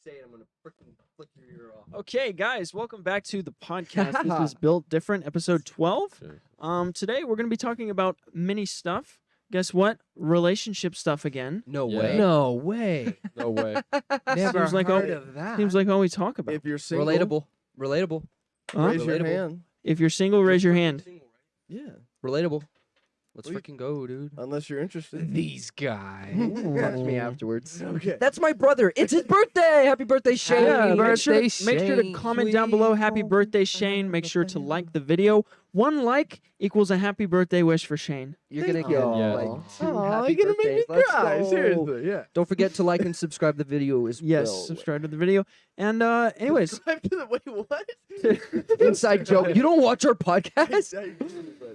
say it, I'm gonna freaking flick your ear off. Okay, guys, welcome back to the podcast. This is Built Different, episode 12. Today we're going to be talking about mini stuff. Guess what? Relationship stuff again. No Yeah. way. No way. No way. Never Seems like heard all- of that. Seems like all we talk about. If you're single, Relatable. Huh? raise your Relatable. hand. If you're single, raise your hand. Yeah, Relatable. Let's Well, you- freaking go, dude. unless you're interested. These guys. Catch me afterwards. Okay. That's my brother. It's his birthday. Happy birthday, Shane. Yeah, Happy make sure, birthday, make sure to Shane. comment down below. Happy birthday, Shane. Make sure to like the video. 1 like equals a happy birthday wish for Shane. You're gonna Thank get you. like Aw. 2 Aw, happy you're gonna make me birthdays. Let's cry. go. Seriously, yeah. Don't forget to like and subscribe the video as Yes, well. subscribe to the video. And anyways, Subscribe to the- wait, what? Inside joke. You don't watch our podcast?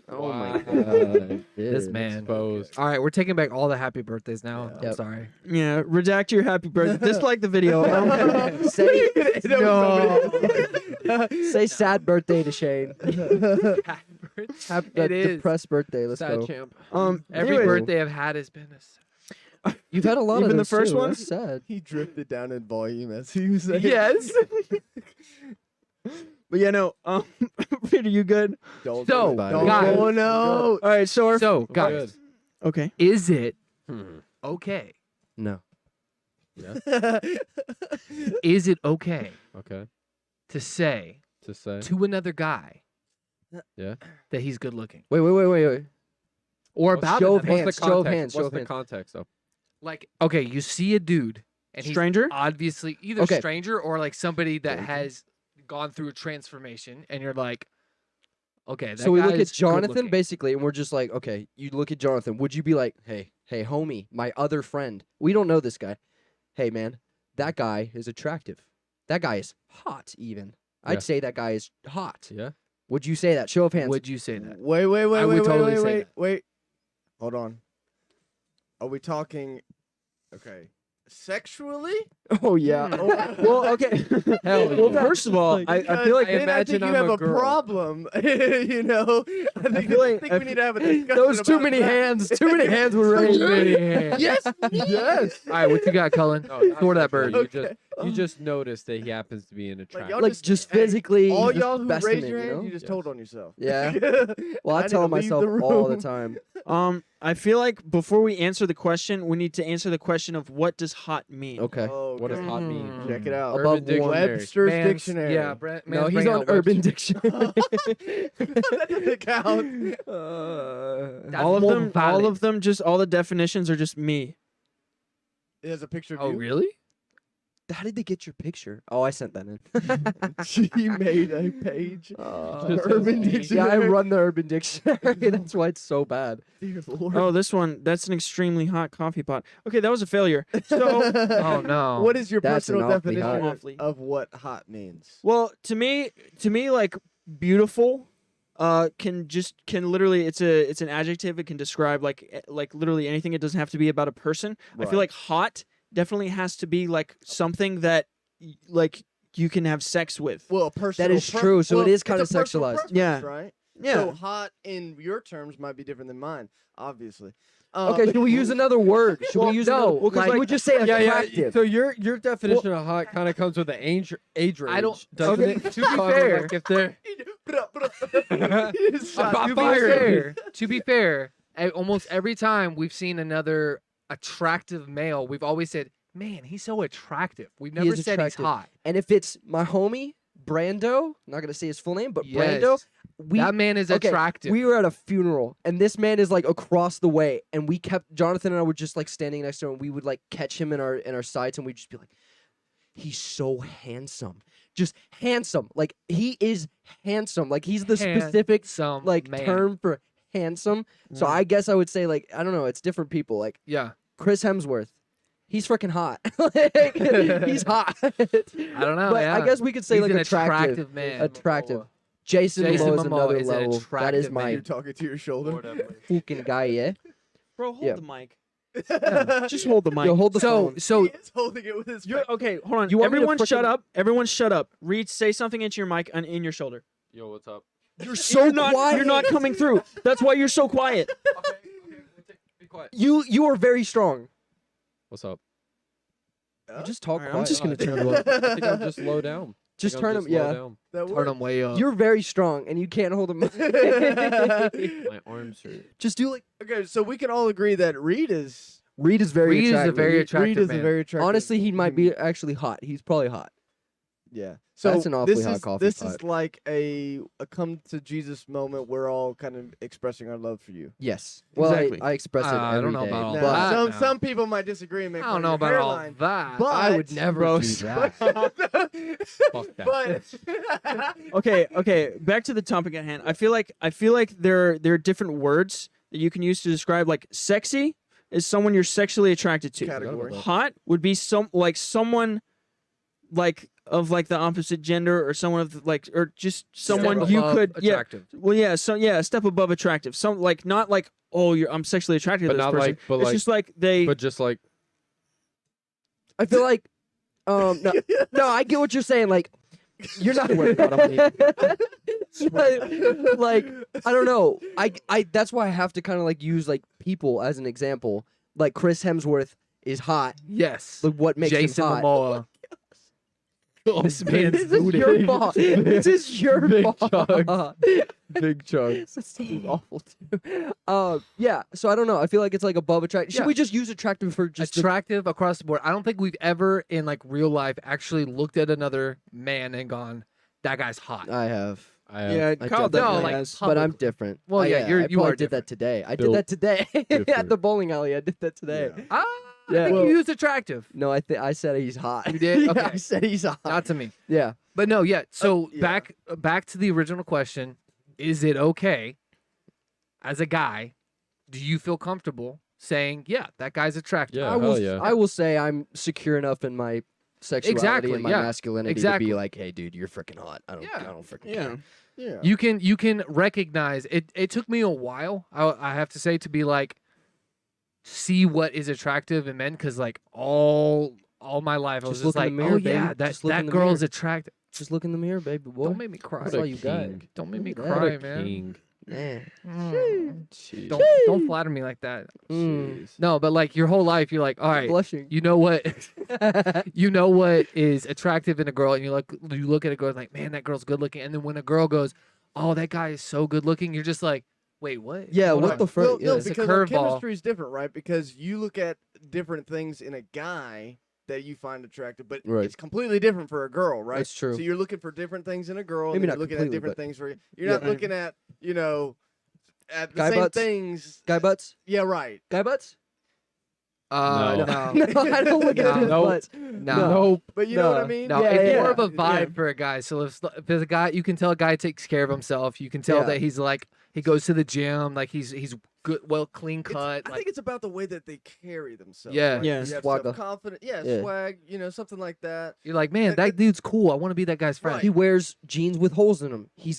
Oh my Wow. God. This man. Exposed. All right, we're taking back all the happy birthdays now. Yeah. I'm Yep. sorry. yeah, redact your happy birthday. Dislike the video. Say No. say sad birthday to Shane. Happy It is. depressed birthday. Let's Sad go. champ. Every anyways, birthday I've had has been a You've had a lot Even of the those first too. one? That's sad. He drifted down in volume as he was saying. Yes. But yeah, no. Reed, are you good? Don't So, do it. Don't guys. go, no. All right, so So, guys, okay. is it Hmm. okay? No. Is it okay Okay. to say To say. to another guy Yeah. that he's good looking? Wait. Or What's- about show it? of What's hands, the show of context? hands, show What's of the hands. context though? Like, okay, you see a dude and Stranger? he's obviously either Okay. stranger or like somebody that Stranger. has gone through a transformation and you're like, okay, that So we look guy's at Jonathan good-looking. basically, and we're just like, okay, you look at Jonathan. Would you be like, hey, homie, my other friend? We don't know this guy. Hey, man, that guy is attractive. That guy is hot. Even Yeah. I'd say that guy is hot. Yeah. Would you say that? Show of hands. Would you say that? Wait, I would totally say that. wait. Hold on. Are we talking? Okay. Sexually? Oh yeah. Well, okay. Hell well, yeah. first of all, I feel like I then imagine I think I'm you have a a girl. problem. You know, I feel like- think we need to have a discussion. Those too about many that. hands. Too many hands were raised. Yes. Yes. All right, what you got, Cullen? No, not Throw that sexually. bird. You just noticed that he happens to be an attractive. y'all Like just physically. All just y'all who besting raised it, your you hand, know? you just Yes. told on yourself. Yeah. Well, I need tell to leave myself the all the room. time. I feel like before we answer the question, we need to answer the question of what does hot mean? Okay. Oh, What does okay. hot mean? Mm. Check it out. Above Urban Dictionary. Webster's Man's- Dictionary. Yeah, Brent. No, he's on Urban Dictionary. That doesn't count. That's all of more them, valid. all of them, just all the definitions are just me. It has a picture of Oh, you. really? How did they get your picture? Oh, I sent that in. She made a page. Just Urban has- Dictionary. Yeah, I run the Urban Dictionary. That's why it's so bad. Dear Lord. Oh, this one, that's an extremely hot coffee pot. Okay, that was a failure. So, Oh no. What is your That's an personal awfully definition hot. of what hot means? well, to me, like beautiful, can literally it's an adjective. It can describe like literally anything. It doesn't have to be about a person. I feel like hot definitely has to be like something that like you can have sex with. Well, a personal is true, so it is it's kinda a personal sexualized. preference, Yeah. Right? Yeah. So hot in your terms might be different than mine, obviously. Okay, should we use another word? Should we use no, another? well, 'cause, Like, like- we would just say attractive. So your definition of hot kind of comes with the age range. I don't- Doesn't okay, it? to be Kind of fair- like if they're To be fair, almost every time we've seen another attractive male, we've always said, "Man, he's so attractive." We've never is said attractive. he's hot. And if it's my homie Brando, not gonna say his full name, but Yes. Brando, we That man is okay, attractive. we were at a funeral, and this man is like across the way, and we kept Jonathan and I were just like standing next to him, and we would like catch him in our sights, and we'd just be like, "He's so handsome, just handsome. Like he is handsome. Like he's the specific Some like man. term for handsome." So I guess I would say like I don't know, it's different people. Like Yeah, Chris Hemsworth, he's freaking hot. Like, he's hot. I don't know. But yeah. I guess we could say He's like an attractive. man. Attractive. Jason Jason Momoa is Momoa another is an level. That is attractive my man. You're talking to your shoulder. fucking guy, yeah. Bro, hold Yeah. the mic. Just hold the mic. Yo, hold the So phone. so He is holding it with his You're, okay, hold on. You want me to Everyone shut frickin- up. Everyone shut up. Reed, say something into your mic and in your shoulder. Yo, what's up? You're so you're not, quiet. You're not coming through. That's why you're so quiet. Be quiet. You are very strong. What's up? You just talk Alright, quiet. I'm just gonna turn I think I'm just low down. Just I'm turn just him. low Yeah. down. That Turn works. them way up. You're very strong, and you can't hold him. My arms are. Just do like Okay, so we can all agree that Reed is Reed is very Reed is a attractive. very attractive Reed is man. a very attractive. Honestly, he might be human. actually hot. He's probably hot. Yeah. So That's an awfully this hot is, coffee This pot. is like a come to Jesus moment. We're all kind of expressing our love for you. Yes. Well, Exactly. I express it I don't every know day, about all Now, but that. some now. some people might disagree and make I fun don't of know your about all hairline, that. but I would never Bro, do that. Fuck that. but Okay. Back to the topic at hand. I feel like there are different words that you can use to describe like sexy is someone you're sexually attracted to. category. Hot would be someone like of like the opposite gender or someone of like or just someone Step you above could attractive. a step above attractive. Some like not like I'm sexually attracted But to this not person. like, but it's like, just like they but just like. I feel like, no, I get what you're saying. Like, you're not worried about him. Like, I don't know. I that's why I have to kind of like use like people as an example. Like Chris Hemsworth is hot. Yes. Like, what makes Jason him hot? Momoa. This man's This is your booty. fault. This is your Big fault. Big chunks. That sounds awful too. Yeah. So I don't know. I feel like it's like above attractive. Should Yeah. we just use attractive for just the- Attractive across the board. I don't think we've ever in like real life actually looked at another man and gone, "That guy's hot." I have, I have. yeah, I Kyle definitely- definitely No, like, has. but I'm Publicly. different. Well, yeah, I you probably are did that today. I did Built that today at different. the bowling alley. I did that today. Yeah. Ah, Yeah. I think Well- you used attractive. No, I said he's hot. You did? Yeah, Okay. I said he's hot. Not to me. Yeah. But no, yeah. So yeah. back to the original question: is it okay, as a guy, do you feel comfortable saying, "Yeah, that guy's attractive"? Yeah, I will. hell yeah. I will say I'm secure enough in my sexuality Exactly, and my yeah, masculinity to exactly. be like, hey, dude, you're freaking hot. I Yeah. don't freaking Yeah. care. Yeah. You can recognize it. It took me a while. I have to say to be like, see what is attractive in men, because like all my life I was Just just look like, in the mirror, oh baby. yeah, Just look in that the girl's mirror. attractive. Just look in the mirror, baby boy. Don't make me cry. That's all you got. king. Don't make me Look at cry, What a man. king. Man. Mm. Jeez. Don't flatter me like that. Mm. Jeez. No, but like your whole life, you're like, all right, Blushing. you know what, you know what is attractive in a girl, and you look at a girl like, man, that girl's good looking, and then when a girl goes, oh, that guy is so good looking, you're just like, wait, what? Yeah, Hold what on. the fuck? Well, no, yeah. It's a because our curveball. chemistry is different, right? Because you look at different things in a guy that you find attractive, but Right. it's completely different for a girl, right? That's true. So you're looking for different things in a girl, Maybe and not you're looking completely, at different but- things for you're Yeah. not looking at at the Guy same butts? things. Guy butts? Yeah, right. Guy butts? No. No, I don't look at his No. butts. No. Nope. But you know what I No. mean? No, Yeah, it's yeah, more of a yeah. vibe for a guy. So if there's a guy, you can tell a guy takes care of himself. You can tell Yeah. that he's like he goes to the gym, like he's good, well, clean It's- cut. I like, think it's about the way that they carry themselves. Yeah. right? Yeah. You have Swagger. self-confidence. Yeah, Yeah. swag. Something like that. you're like, man, it- that dude's cool. I want to be that guy's friend. Right. He wears jeans with holes in them. He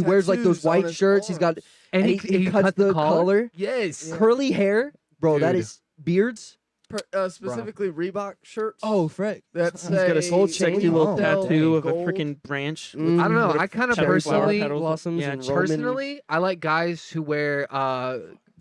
wears like those Tattoos on white his shirts. He's got arms. And and he cuts cut the collar. collar. Yes. curly hair. Bro, that Dude. is beards. Specifically Reebok shirts. Oh, frick. that's He's got a whole sexy chain. little Oh, tattoo of a gold. freaking branch. Mm. I don't know. With I kind of cherry flower personally, petals. blossoms Yeah, and Roman. personally, I like guys who wear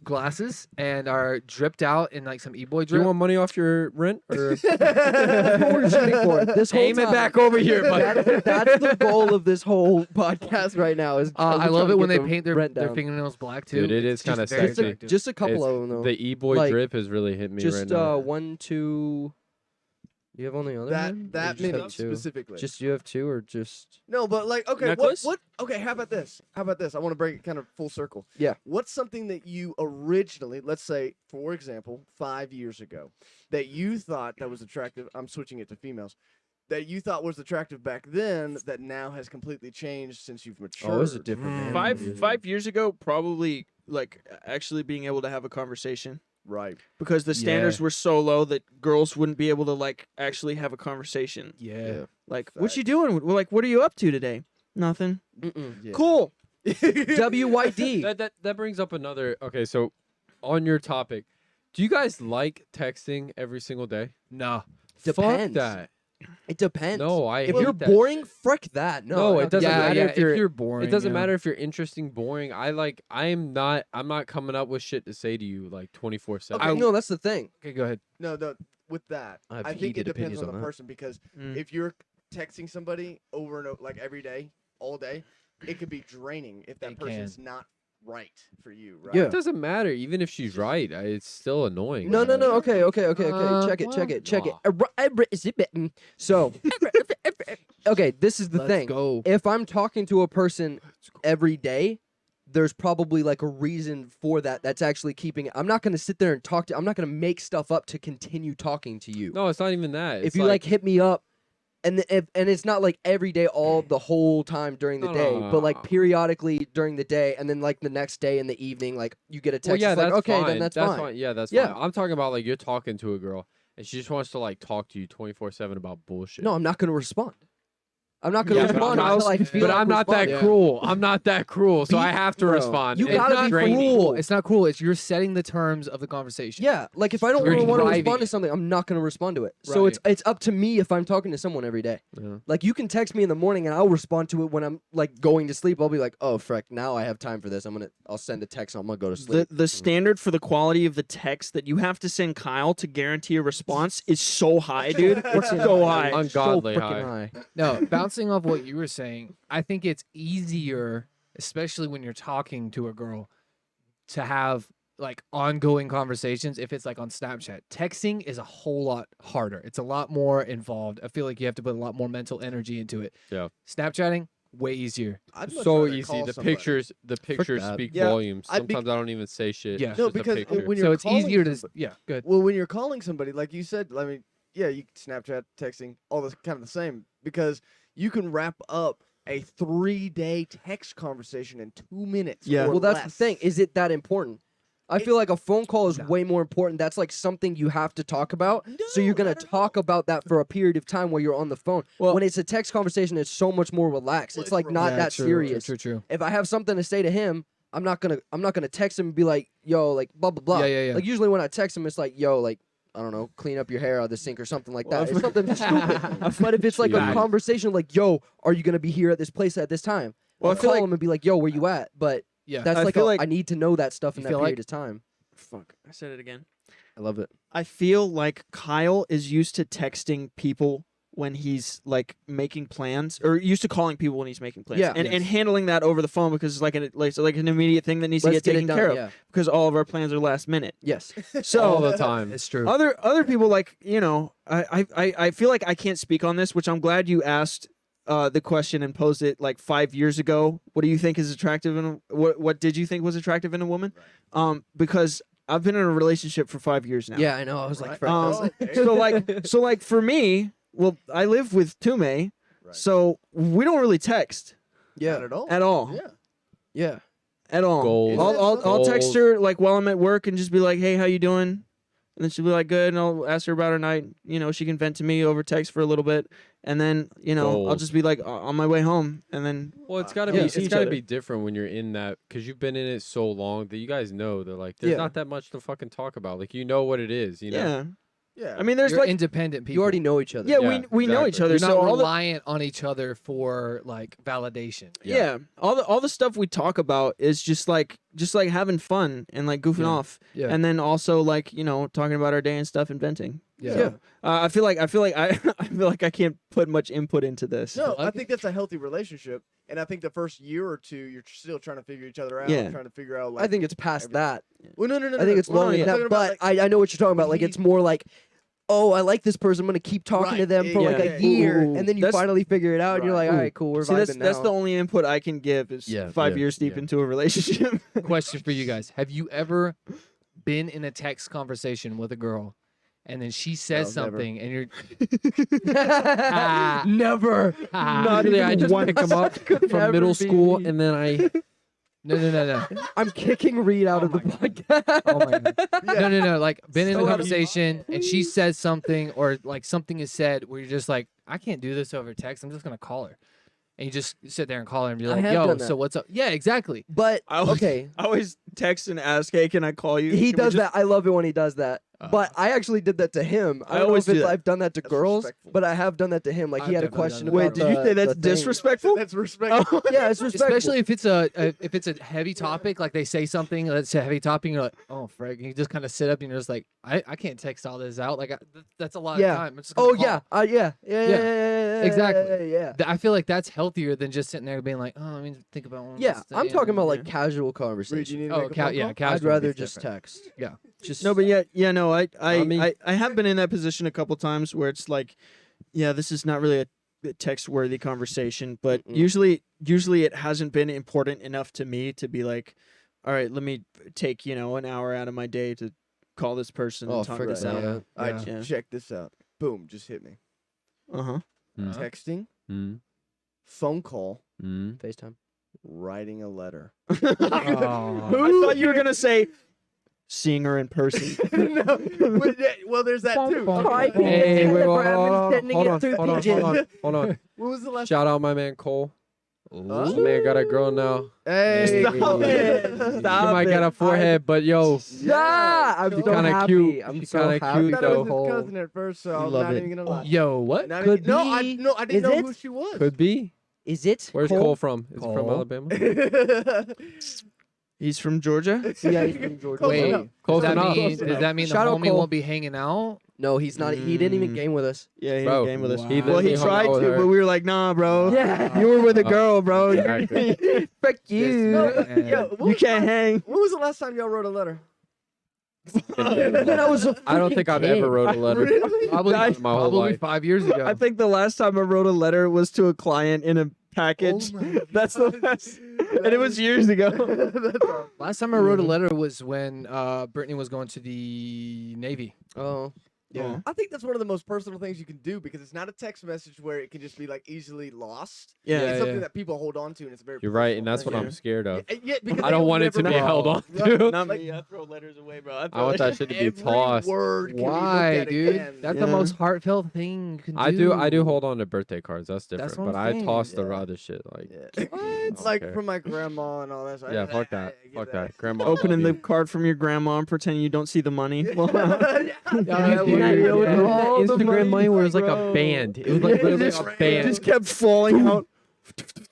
glasses and are dripped out in like some e-boy Do you drip. want money off your rent? Or That's what we're shooting for. This whole aim it time. back over here, buddy. That's the goal of this whole podcast right now. Is I we're love trying it to when get they the paint their rent down. fingernails black too. Dude, it It's is kinda just very sexy. attractive. Just a couple It's of them though. the e-boy Like, drip has really hit me Just right now. 1, 2. You have only other one? that Or just many have two? specifically. Just you have two or just No, but like, okay, Necklace? what? Okay, how about this? I want to bring it kind of full circle. Yeah. What's something that you originally, let's say, for example, 5 years ago, that you thought that was attractive? I'm switching it to females. That you thought was attractive back then, that now has completely changed since you've matured. Oh, it's a different man. Five years ago, probably like actually being able to have a conversation Right. because the standards Yeah. were so low that girls wouldn't be able to like actually have a conversation. yeah. Like, what you Facts. doing? Well, like, what are you up to today? Nothing. Mm-mm. Yeah. Cool. WYD. That brings up another. Okay, so on your topic, do you guys like texting every single day? No. Fuck Depends. that. It depends. No, I If hate you're that boring, frick that. No, No, I it don't doesn't do that. matter if you're- boring. It doesn't yeah. matter if you're interesting, boring. I'm not coming up with shit to say to you like 24/7. Okay, no, that's the thing. Okay, go ahead. No, with that, I have I think it heated depends opinions on the on that. person because Mm. if you're texting somebody over and over, like every day, all day, it could be draining if that It person's can. not right for you, right? Yeah. It doesn't matter. Even if she's right, it's still annoying. No, no, no. Okay, okay, okay, okay. Check it, check well, it, check it. aw. So, okay, this is the Let's thing. go. If I'm talking to a person every day, there's probably like a reason for that. That's actually keeping it. I'm not gonna sit there and talk to. I'm not gonna make stuff up to continue talking to you. No, it's not even that. If It's you like hit me up, and it's not like every day, all the whole time during the No, day, no, but like no. periodically during the day, and then like the next day in the evening, like you get a text. well, yeah, it's like, that's okay, fine. then that's fine. Yeah, that's Yeah. fine. I'm talking about like you're talking to a girl and she just wants to like talk to you 24/7 about bullshit. No, I'm not gonna respond. I'm not gonna Yeah, but respond I'm until I not- feel but like I'm not that responding. Yeah. cruel. I'm not that cruel, so Be- I have to Bro, respond. you It's gotta not be draining. cruel. It's not cruel. It's you're setting the terms of the conversation. Yeah, like if I don't You're really want to driving respond to it. something, I'm not gonna respond to it. So Right. it's up to me if I'm talking to someone every day. Yeah. Like you can text me in the morning and I'll respond to it when I'm like going to sleep. I'll be like, oh frick, now I have time for this. I'll send a text. I'm gonna go to sleep. The standard for the quality of the text that you have to send Kyle to guarantee a response is so high, dude. It's so high. Ungodly so high. freaking high. No, bouncing off what you were saying, I think it's easier, especially when you're talking to a girl, to have like ongoing conversations if it's like on Snapchat. Texting is a whole lot harder. It's a lot more involved. I feel like you have to put a lot more mental energy into it. Yeah. Snapchatting, way easier. I'd much So rather easy. call The somebody. pictures that. speak Yeah, volumes. I'd be- Sometimes I don't even say shit. Yeah. It's No, just a because picture. when you're So it's calling easier to somebody- yeah, good. Well, when you're calling somebody, like you said, I mean, yeah, you Snapchat, texting, all this kind of the same because you can wrap up a 3-day text conversation in 2 minutes. Yeah. or Well, that's the less. thing. Is it that important? I It- feel like a phone call is No. way more important. That's like something you have to talk about. So you're No, gonna not at talk about that for a period of time while you're on the phone. Well- when it's a text conversation, it's so much more relaxed. Well, It's it's like not relaxed. that serious. True. If I have something to say to him, I'm not gonna text him and be like, yo, like blah blah blah. Yeah. Like usually when I text him, it's like, yo, like I don't know, clean up your hair out of the sink or something like Well, that. It's something stupid. But if it's like a Jeez. conversation, like, yo, are you gonna be here at this place at this time? Well, I'll I feel call like- him and be like, yo, where you at? But Yeah. that's I like, feel like- I need to know that stuff in You that feel period like- of time. Fuck, I said it again. I love it. I feel like Kyle is used to texting people when he's like making plans, or used to calling people when he's making plans, Yeah. and Yes. handling that over the phone because it's like an immediate thing that needs Let's to get get it taken done. care of Yeah. because all of our plans are last minute. Yes. all So the time. It's true. other people, like, you know, I feel like I can't speak on this, which I'm glad you asked the question and posed it like 5 years ago. What do you think is attractive in a, what did you think was attractive in a woman? Because I've been in a relationship for 5 years now. Yeah, I know. I was like, Right. frick, I was like- Okay. so like for me, well, I live with Tume, Right. so we don't really text Not yeah, at all. at all. Yeah. yeah. At all. Goals. I'll text Goals. her like while I'm at work and just be like, "Hey, how you doing?" And then she'll be like, "Good." And I'll ask her about her night. You know, she can vent to me over text for a little bit, and then you know I'll Goals. just be like on my way home, and then Well, it's gotta Yeah. be See it's each gotta other. be different when you're in that because you've been in it so long that you guys know that like there's Yeah. not that much to fucking talk about. Like you know what it is. You know. yeah. Yeah. I mean, there's You're like independent people. You already know each other. yeah, Yeah, we know each exactly. other, You're so not all the reliant on each other for like validation. yeah, all the stuff we talk about is just like having fun and like goofing Yeah. off, Yeah. and then also like you know talking about our day and stuff and venting. Yeah. So, I feel like I feel like I can't put much input into this. No, I like think that's a healthy relationship, and I think the first year or two you're still trying to figure each other out. Yeah. Trying to figure out. Like, I think it's past that. Well, no. I think it's Well, longer yeah. than talking that. about, But like, I know what you're talking about. Like he- it's more like, oh, I like this person. I'm gonna keep talking to Right, them for like yeah. a year, Ooh, and then you that's- finally figure it out, and you're Right. like, all right, cool, we're See, that's vibing that's now. the only input I can give is Yeah, 5 yeah, years deep yeah. into a relationship. Question for you guys: have you ever been in a text conversation with a girl, and then she says No, never. something, and you're Never. Not Usually even I just once. pick them up Could from never middle be school me. and then I no. I'm kicking Reed out Oh of the my podcast. Oh my God. No. Like been in So a have you- conversation and she says something or like something is said where you're just like, I can't do this over text. I'm just gonna call her. and you just sit there and call her and be I like, have "Yo, done so that. what's up?" Yeah, exactly. But I always, okay, I always text and ask, hey, can I call you? he Can we does just- that. I love it when he does that. Uh, But I actually did that to him. I I don't know always if do that. I've done that to That's girls, respectful. but I have done that to him. Like he I've had a definitely question done about. Wait, did you the- say that's the thing. disrespectful? That's respectful. Yeah, it's respectful. Especially if it's a heavy topic, like they say something that's a heavy topic, and you're like, "Oh, Fred," you just kind of sit up and you're just like, "I can't text all this out. Like that's a lot Yeah. of time." I'm just gonna Oh call. yeah, Exactly. Yeah. I feel like that's healthier than just sitting there being like, "Oh, I mean, think about one." Yeah, last I'm thing," talking about and- like casual Reed, you conversation. need to Oh, make a phone yeah, call? I'd casual. rather It's just different. text. Yeah. Just No, but yeah, no, I mean- I have been in that position a couple times where it's like, yeah, this is not really a text-worthy conversation, but Mm-mm. usually it hasn't been important enough to me to be like, all right, let me take an hour out of my day to call this person Oh, and talk frick this no. out. Yeah. All right, Yeah. check this out. Boom, just hit me. Uh-huh. Mm. Texting, Mm. phone call, Mm. FaceTime. writing a letter. I thought you were gonna say seeing her in person. No, but well, there's that too. Hi, Hey, Pigeon. wait, Hold hold sending on, it through hold on, Pigeon. hold on. When was the last? Shout out my man Cole. Huh? My man got a girl now. Hey, Stop it. He Stop might got it. a forehead, but yo, Yeah, I'm She's so kinda happy. cute. I'm She's so kinda happy. cute, I for thought it though. was his Cole. cousin at first, so I'm love not it. even gonna lie. Yo, what? Not Could even, no, I be. no, I didn't Is know it? who she was. could be. Is it? Where's Cole from? Is he from Cole? Alabama? He's from Georgia. Yeah, he's from Georgia. Close Wait, enough. Close does that enough. mean does that mean Shout the out homie Cole. won't be hanging out? No, he's not. He didn't even Mm. game with us. Yeah, he Bro, game with us. wow. He Well, he literally hung tried out with to, her. but we were like, nah, bro. Yeah. You were with a Oh, girl, bro. exactly. Fuck you. No, but, Man. yo, what You was can't the- hang. When was the last time y'all wrote a letter? When I was a I don't think I've ever wrote a letter. Really? Probably, My whole probably life. 5 years ago. I think the last time I wrote a letter was to a client in a package. Oh my That's the God. last, and it was years ago. That's awesome. Last time I wrote a letter was when Brittany was going to the Navy. Oh, Yeah. I think that's one of the most personal things you can do because it's not a text message where it can just be like easily lost. Yeah. It's something yeah. that people hold on to, and it's a very. You're right, and personal that's what thing. I'm scared of. Yeah, because I they don't will want it to never be know. held on Right? to. Not Like- me. I throw letters away, bro. I want that shit to be Every tossed. word can be looked Why, at dude? again. That's Yeah. the most heartfelt thing you can I do. do hold on to birthday cards. That's different. That's what but I'm I saying. toss the Yeah. other shit. Like, Yeah. don't Like care. from my grandma and all that. So yeah, I fuck that. get Fuck that. Grandma. Opening the love you. card from your grandma and pretending you don't see the money. Yeah. Yeah, Dude, yeah, yeah, yeah. all the Instagram money where it was like bro. a band. It was like literally just, a band. just kept falling out.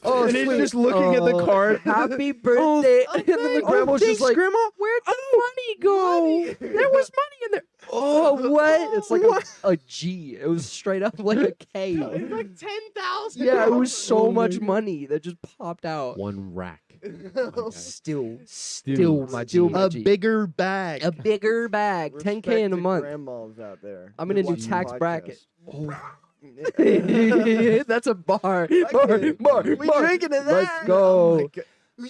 Oh, and he's sweet. just looking at the Oh, card. Happy birthday! and then the grandma's just like, Grandma. "Where'd the money go? There was money in there." Oh, what? It's like a G. It was straight up like a K. It's like 10,000. Yeah, it was so Oh my much money that just popped out. One rack. Still Still my still G. my A G. bigger bag. a bigger bag, 10K in a month. Grandmas out there. I'm gonna that do watch the tax bracket. podcast. That's a bar. Like Bar, it. bar, We bar. drinking to that. Let's go. Oh my God.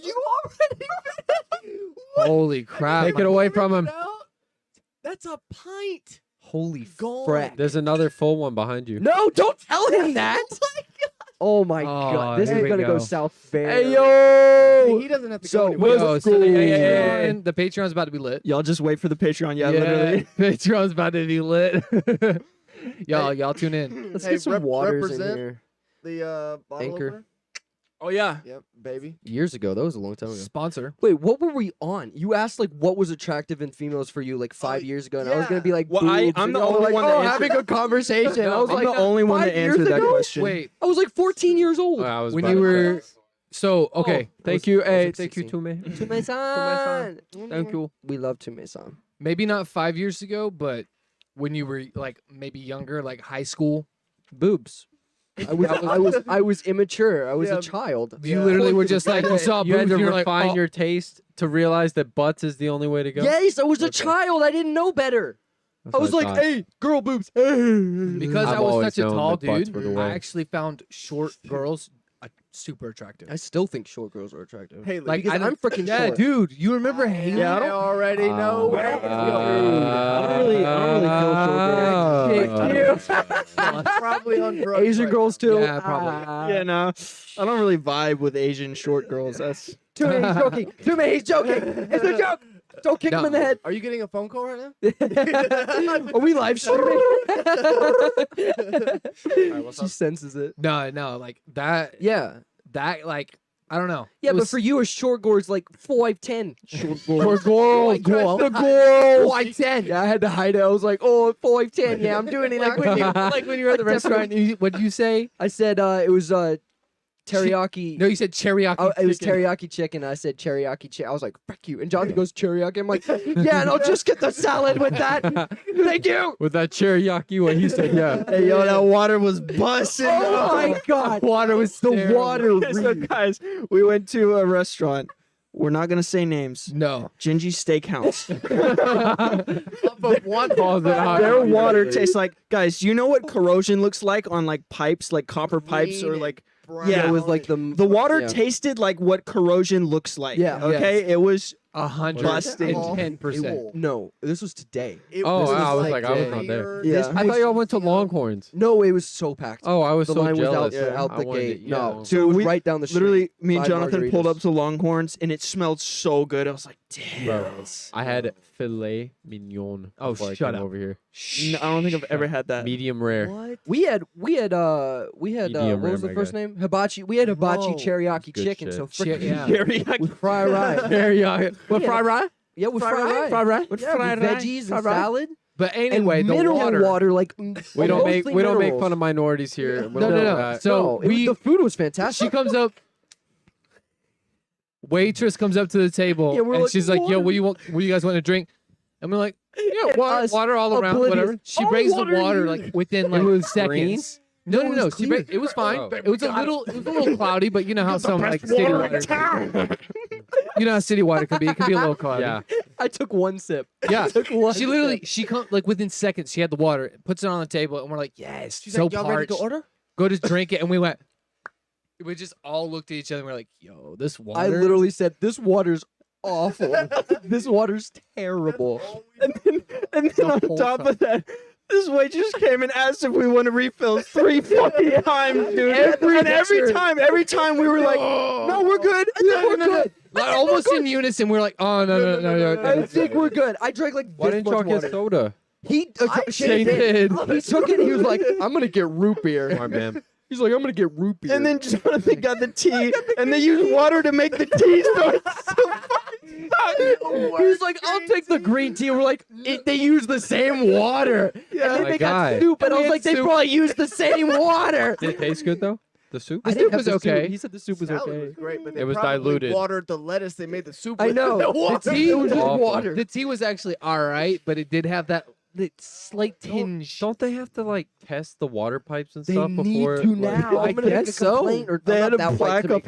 You already. What? Holy crap! Take it away from him. That's a pint. Holy Gone. frack. There's another full one behind you. No, don't tell him that. Oh my Oh, god, this here is we gonna go go. south very. Hey See, yo! he doesn't have to So, go anywhere. where's Yo, the so the, school? the Patreon's about to be lit. Y'all just wait for the Patreon. Yeah, literally. Patreon's about to be lit. Y'all tune in. Let's Hey, get some waters in represent. here. The bottle Anchor. opener? Oh yeah. Yep, baby. Years ago, that was a long time ago. Sponsor. Wait, what were we on? You asked like what was attractive in females for you like 5 years ago, and I was gonna yeah. be like, Well, boobs, I'm and the y'all were only like, one that oh, answered having a conversation. I was I'm like, the only one 5 that years answered that ago? question. Wait, I was like 14 years old. I was when about you to were so okay. Thank I you, was hey, like thank you 16. to me. Tume-san. Thank you. We love Tume-san. Maybe not 5 years ago, but when you were like maybe younger, like high school, Boobs. I was immature. I was Yeah. a child. you literally were just like you saw You had boobs, to and you're like, refine oh, your taste to realize that butts is the only way to go. Yes, I was a Okay. child. I didn't know better. That's I what was like, thought. hey, girl boobs. because I've I was always such a known tall that butts dude. were the I way. actually found short girls super attractive. I still think short girls are attractive. Hey, Like, because I I'm freaking yeah, short. dude. You remember Haley? Yeah, I I don't- already know where it's I don't really feel so going. Probably on drugs. Asian right girls now. too. Yeah, probably. Yeah, no. I don't really vibe with Asian short girls. That's Tume, he's joking. Tume, he's joking. It's a joke. Don't kick him in the head. Are you getting a phone call right now? Are we live streaming? what's She up? senses it. No, like that. Yeah. that like I don't know. Yeah, It but was- for you, a short gore is like 5'10". Short goal. The goal. 5'10". Yeah, I had to hide it. I was like, oh, 5'10". Yeah, I'm doing it. like when you like when you're at the restaurant. What did you say? I said it was teriyaki. No, you said teriyaki. It was chicken. teriyaki chicken. I said teriyaki chicken. I was like, "Fuck you!" And Jonathan goes teriyaki. I'm like, "Yeah, and I'll just get the salad with that. Thank you." With that teriyaki, what he said, yeah. Hey, yo, that water was busting. Oh my god, Water was the terrible. water. So, guys, we went to a restaurant. We're not gonna say names. No. Gingy Steakhouse. Calls it out. Their water tastes like, guys. Do you know what corrosion looks like on like pipes, like copper pipes, or Green like? Brown. Yeah, It was like the water yeah. tasted like what corrosion looks like. Yeah. Okay. It was 110%. No, this was today. Oh, This wow, I was was like, I was not there. Yeah. This I thought was- y'all went to Longhorns. No, it was so packed. Oh, I was the so line jealous. was out I the wanted to gate. eat No, that so it was we right down the street. literally me and 5 Jonathan pulled margaritas. up to Longhorns and it smelled so good. I was like, damn. Bro, I had filet mignon. Oh, before I shut came up. over here. No, I don't think I've ever had that. Medium rare. What? We had Medium what was the rare, first my name? Hibachi. We had hibachi Whoa. teriyaki Good chicken. shit. So Shit, freaking yeah. Teriyaki. with fried rice. Teriyaki. What Yeah. fried rice? Yeah, with fried rice. Fried rice. With, yeah, fried with rice. veggies Fried and rice. salad. But anyway, and the mineral water. like We don't make mostly fun of minerals. minorities here. We No, don't no, do no. that. So No, it was- we the food was fantastic. she comes up. Waitress comes up to the table Yeah, we're and like, she's like, "Yo, "Water." what do you want? What do you guys want to drink?" And we're like, "Yeah, And water, us, water all around, oblivious. whatever." She All brings water the water here. like within like was seconds. No, No, no, it no. was She clear. it was fine. Oh. It was a little cloudy, but you know how some like city water. You know how city water can be. It can be a little cloudy. Yeah. I took one sip. Yeah. Took one She literally she come like within seconds she had the water, puts it on the table, and we're like, yes, She's so like, y'all ready parched. to order? Go to drink it, and we went. We just all looked at each other and we're like, yo, this water. I literally said, "This water's awful. This water's terrible." And then The on whole top time. of that, this waitress came and asked if we want to refill 3 fucking times, dude. And every time we were like, no, we're good. No, we're good. Like, almost in unison, we're like, oh no. I think we're good. I drank like Why this didn't y'all much get water. soda? He Shane did. He took it. He was like, "I'm gonna get root beer." Smart man. He's like, "I'm gonna get root beer." And then Jonathan got the tea, and they used water to make the tea. So it's so fucking he was like, "I'll take the green tea." We're like, they use the same water. Yeah. And then My they guy. got soup, and I We was had like, they soup. probably use the same water. Did it taste good though? The soup? I soup didn't have was the soup. okay. He said the soup was Salad okay. was great, but they It was probably diluted. watered the lettuce they made the soup I with. know. The The water. tea was just Awful. water. The tea was actually all right, but it did have that slight tinge. Don't they have to like test the water pipes and They stuff need before? to like- now. I I'm gonna make a guess so. complaint, or They I'm had not a that white plaque to make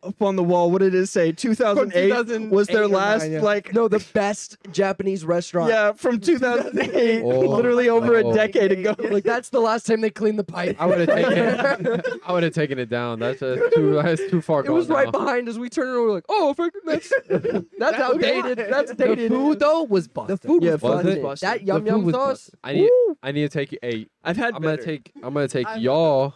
up on the wall. What did it say? 2008 was their 2008 or last 9, yeah. like No, the best Japanese restaurant. yeah from 2008, Oh. literally over Oh. a decade ago. Like that's the last time they cleaned the pipe. I would have taken. I would have taken it down. That's too far. It was gone right now. behind us. We turned around. We're like, "Oh, that's outdated. That's The dated." food though was busted. The food Yeah, was was busted. it? That The yum food yum was sauce. busted. I need to take you. Hey, I've had I'm gonna better. take I've- y'all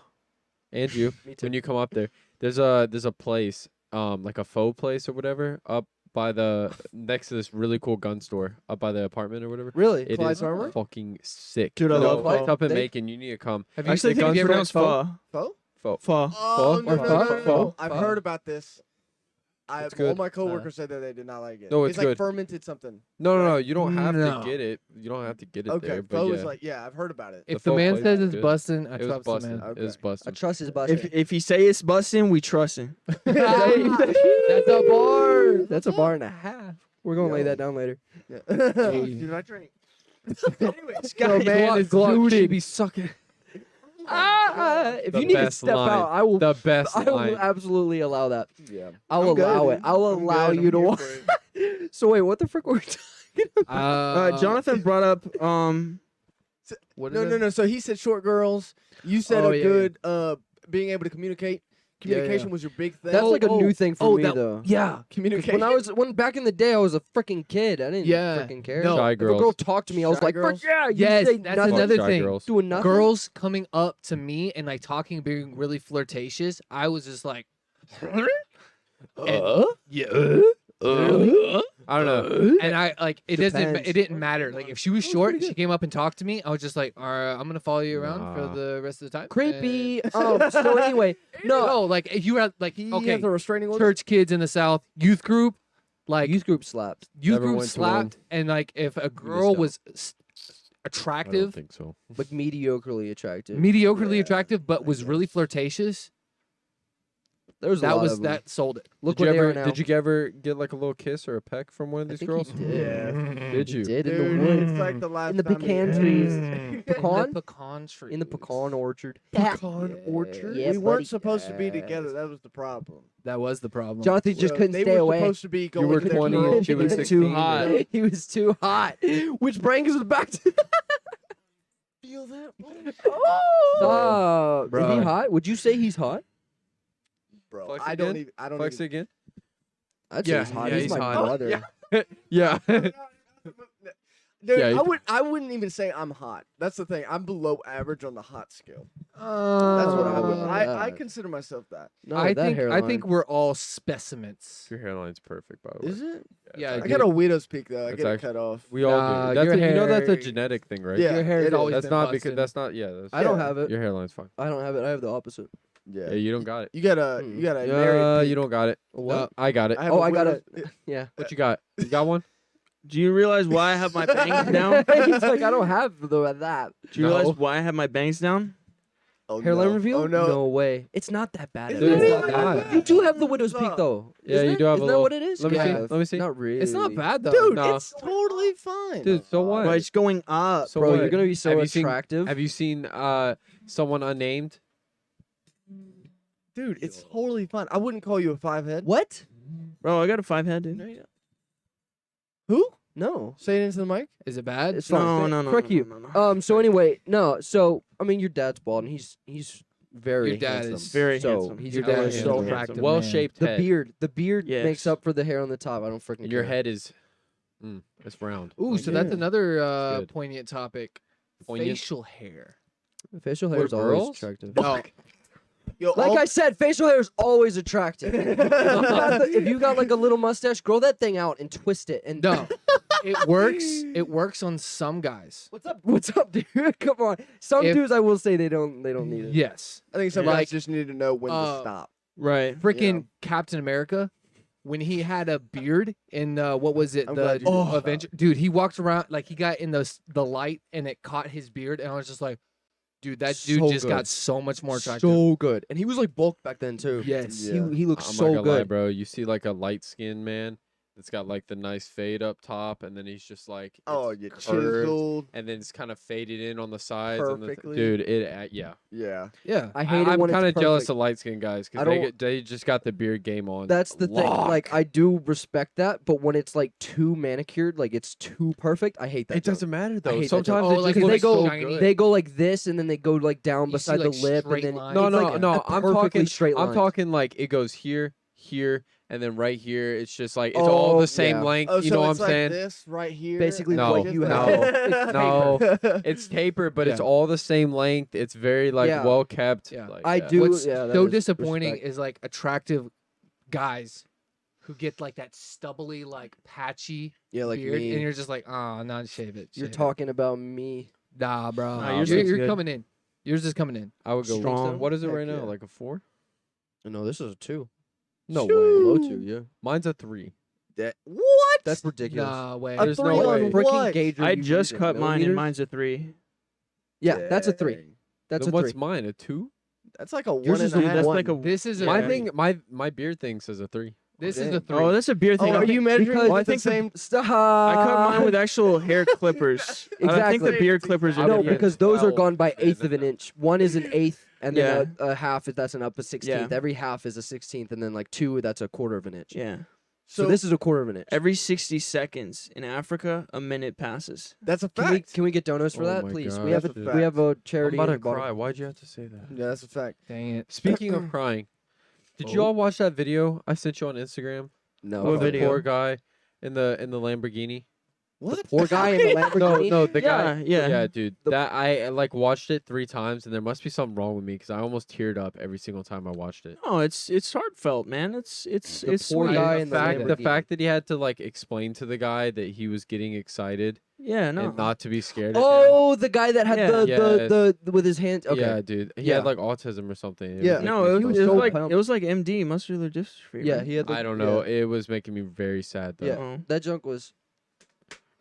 and you Me too. when you come up there. There's a place, like a faux place or whatever, up by the next to this really cool gun store up by the apartment or whatever. Really? It Clyde's is Armor? fucking sick. Dude, I No, love it's pho. up in They- Macon. You need to come. Have I actually have think you it's ever pronounced had pho. Pho? Pho. Pho. Oh, no, Or no, pho? no, no, no. Pho? I've Pho? heard about this. It's All good. my coworkers said that they did not like it. No, it's like good. fermented something. No. You don't have No. to get it. You don't have to get it Okay, there. But pho yeah, is like, yeah, I've heard about it. If The the pho man place says is it's good. busting, I it was trust the busting. man. It was Okay. I busting. trust his busted. If he say it's busting, we trust him. That's a bar. That's a bar and a half. We're gonna lay Yo. that down later. Yeah. Hey. Did I drink? Anyways, Yo, guys, man is zooted. be sucking. If The you need to best step line. out, I will. The best I will line. absolutely allow that. Yeah. I'll I'm good, allow it. dude. I'll I'm allow good. you I'm to here watch. for it. So wait, what the frick were we talking about? Jonathan brought up What No, is no, it? no. So he said short girls. You said Oh, a yeah, good being able to communicate. Yeah, Communication yeah. was your big thing. That's like a new thing for me that- though. Yeah. 'Cause communication. when back in the day I was a freaking kid. I didn't Yeah. freaking care. No. Shy If a girl girls. talked to me, I was Shy like, girls? "Frick yeah!" You Yes, say that's nothing. another Shy thing. girls. Doing nothing. Girls coming up to me and like talking, being really flirtatious. I was just like, I I don't know. And I like it doesn't. Depends. It didn't matter. Like if she was short, she came up and talked to me. I was just like, all right, I'm gonna follow you around for Nah. the rest of the time. Creepy. So anyway, No, like if you had like He okay, has a restraining order. church kids in the South, youth group, like youth group slapped. youth Never group went to one. slapped, and like if a girl don't. was I don't attractive, think so. Like mediocrely attractive. mediocrely Yeah, attractive, but I was really guess. flirtatious, There was a that lot was of 'em. that sold it. Look did what you they ever are now. did you ever get like a little kiss or a peck from one of I these think girls? he did. Did He you? did in Dude, the woods. it's like the last In the time he pecan asked. trees. In Pecan? the pecan tree. In the pecan orchard. Pecan Yeah, orchard. yeah, we weren't buddy. supposed to be Yes. together. That was the problem. That was the problem. Jonathan just Well, couldn't they stay were away. supposed to be going were to their 20 girl and she was date. 16. Too hot. He was too hot. Which brings us back to. Feel that, Stop. Is he Bruh. hot? Would you say he's hot? bro? Flex I don't again? even. I don't Flex even. again? I'd say Yeah, he's hot. yeah, he's, he's my hot. brother. Yeah. Dude, Yeah, you- I wouldn't even say I'm hot. That's the thing. I'm below average on the hot scale. That's what I would. Oh, I yeah. consider myself that. No, I that think hairline. we're all specimens. Your hairline's perfect, by the way. Is it? Yeah, I it's got a actually- widow's peak though. I That's get it actually- cut off. We all Nah, do. That's your you know that's a hair- genetic thing, right? Yeah, Your hair it has is. always That's been not because busted. that's not that's I don't Yeah. have it. your hairline's fine. I don't have it. I have the opposite. Yeah. Yeah, you don't got it. You got a Mm. you got a married. You don't got it. What? I got it. I have Oh, a I got widow's- it. Yeah. What you got? You got one? Do you realize why I have my bangs down? He's like, I don't have that. Do you No. realize why I have my bangs down? Oh, Hairline no. reveal? Oh no. No way. It's not that bad. It's at all. Dude, it's not bad. You do have the widow's peak Stop. though. Yeah, Isn't you it? do have a Isn't little- that what it is? Let me see. Let me see. Not really. It's not bad though. Dude, No. it's totally fine. Dude, so what? Well, it's going up. So Bro, what? you're gonna be so Have you seen- attractive. Have you seen someone unnamed? Dude, it's totally fine. I wouldn't call you a five head. What? Bro, I got a 5 head, dude. Who? No. Say it into the mic. Is it bad? It's fine. No, Frick you. So anyway, no. So I mean, your dad's bald, and he's very Your dad handsome. is very so handsome. He's Your your dad dad is is so so attractive. man. Well-shaped The head. beard makes Yes. up for the hair on the top. I don't freaking Your care. head is, it's round. Ooh, so Yeah. that's another Good. poignant topic. Poignant. Facial hair. Facial hair For is always girls? attractive. No, Yo, Like all- I said, facial hair is always attractive. If you got like a little mustache, grow that thing out and twist it. And no, it works. It works on some guys. what's up? What's up, dude? Come on. Some If- dudes, I will say they don't need it. Yes, I think some Like, guys just need to know when to uh, stop. Right. freaking Yeah. Captain America, when he had a beard in what was it? I'm The glad you brought that up. Avenger. Dude, he walked around like he got in the light and it caught his beard, and I was just like, dude, that dude So just good. got so much more attractive. So good, and he was like bulked back then too. Yes. Yeah. He looks I'm so not gonna lie, good. bro. You see like a light skinned man that's got like the nice fade up top, and then he's just like, Oh, it's you curved, chiseled. and then it's kind of faded in on the sides. And Perfectly. dude, yeah. Yeah. Yeah, I hate it I'm when kind it's of jealous perfect. of light skinned guys I because don't- they just got the beard game on. That's the thing. Like I do respect that, but when it's like too manicured, like it's too perfect, I hate that. it joke. doesn't matter I though. hate that Sometimes joke. it Oh, like, just they looks go- so shiny. good. They go like this, and then they go like down You see, beside like, the lip, and straight then lines. No, it's no, like no. a I'm perfectly talking straight I'm lines. talking like it goes here, and then right here. It's just like it's all Oh, the same yeah. length. Oh, you so know what I'm it's like saying? this right here. Basically and what like you this. have. No. It's tapered, but it's Yeah. all the same length. It's very like Yeah. well kept. Yeah. Like, I yeah. do. What's yeah, that so is disappointing respect. is like attractive guys who get like that stubbly, like patchy Yeah, like beard, me. and you're just like, oh, no, shave it. You're shave it." talking about me. Nah, bro. Nah, yours you're looks you're good. coming in. Yours is coming in. I would go Strong. What is it Heck right now? yeah. Like a 4? No, this is a 2. No Below way. 2, yeah. Mine's a 3. What? That's ridiculous. Nah, way. A There's no three way. on Freaking what? gauge are I you just using? cut mine, and Millimeters? mine's a 3. Yeah, that's a 3. Dang. That's Then a 3. what's mine? A 2? That's like a Yours one is and a a half. That's one. like a. This is a My Yeah. thing, my beard thing says a 3. This is Dang. the 3. Oh, that's a beard Oh, thing. are you measuring because- with Well, I the think the- same? Stop. I cut mine with actual hair clippers. I think Exactly. the beard clippers are I No, would different. because those are 12 gone by and eighth of an inch. One is an eighth, and then a half. That's an up a 16th. Yeah. Every half is a 16th, and then like 2, that's a quarter of an inch. Yeah. So this is a quarter of an inch. Every 60 seconds in Africa, a minute passes. That's a Can we fact. can we get donos for Oh that, my please? God, We have a dude. we have a I'm charity. about in to the bottom. cry. Why'd you have to say that? Yeah, that's a fact. Dang it. Speaking of crying, did you Oh. all watch that video I sent you on Instagram? No. What of the video? poor guy in the Lamborghini. What? Poor guy in the No, Lamborghini. no, the guy. Yeah, yeah. dude. The- That I like watched it 3 times, and there must be something wrong with me because I almost teared up every single time I watched it. No, it's heartfelt, man. It's The it's poor sweet. guy The in the fact- The Lamborghini. fact that he had to like explain to the guy that he was getting excited Yeah, no. and not to be scared. Of him. Oh, the guy that had Yeah. the with his hands. Okay. Yeah, dude. He Yeah. had like autism or something. It Yeah. was No, making it me was, so it so was like pumped. it was like MD, muscular dystrophy. Yeah, right? he had. The, I don't know. It was making me very sad though. Yeah. Oh. That junk was.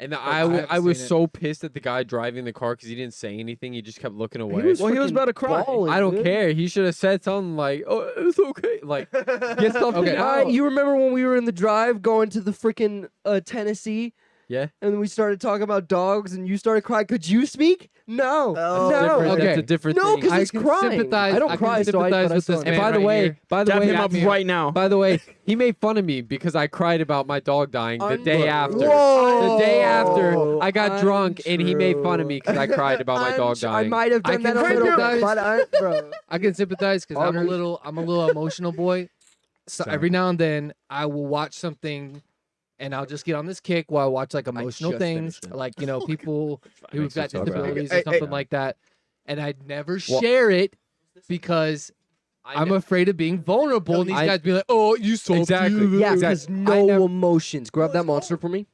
And I haven't I was seen it. so pissed at the guy driving the car because he didn't say anything. He just kept looking away. was Well, he was freaking about to cry. balling, I don't dude. care. He should have said something like, "Oh, it's okay." Like, get something Okay. out. You remember when we were in the drive going to the freaking Tennessee? Yeah. And then we started talking about dogs, and you started crying. Could you speak? No. Oh. no. Different. Okay. That's a different No, thing. 'cause I he's can crying. sympathize. I don't can cry, so I- sympathize but I with saw this him. And man by the right way, here. by the Dab way, him got up me- right now. by the way, he made fun of me because I cried about my dog dying the day after. Whoa. The day after, Whoa. I got drunk and he made fun of me because I cried about my dog I dying. might have I done that can a little bit, sympathize. but I, bro. I can sympathize because I'm a Others- little emotional boy. So Same. every now and then I will watch something, and I'll just get on this kick while I watch like emotional just things, finished it. like people who've Makes me got so bad. disabilities Hey, or something hey. like that, and I'd never Well- share it because I'm afraid of being vulnerable. And these I- guys be like, "Oh, you so Exactly. Yeah, Exactly. because I no never- emotions. Grab that monster for me.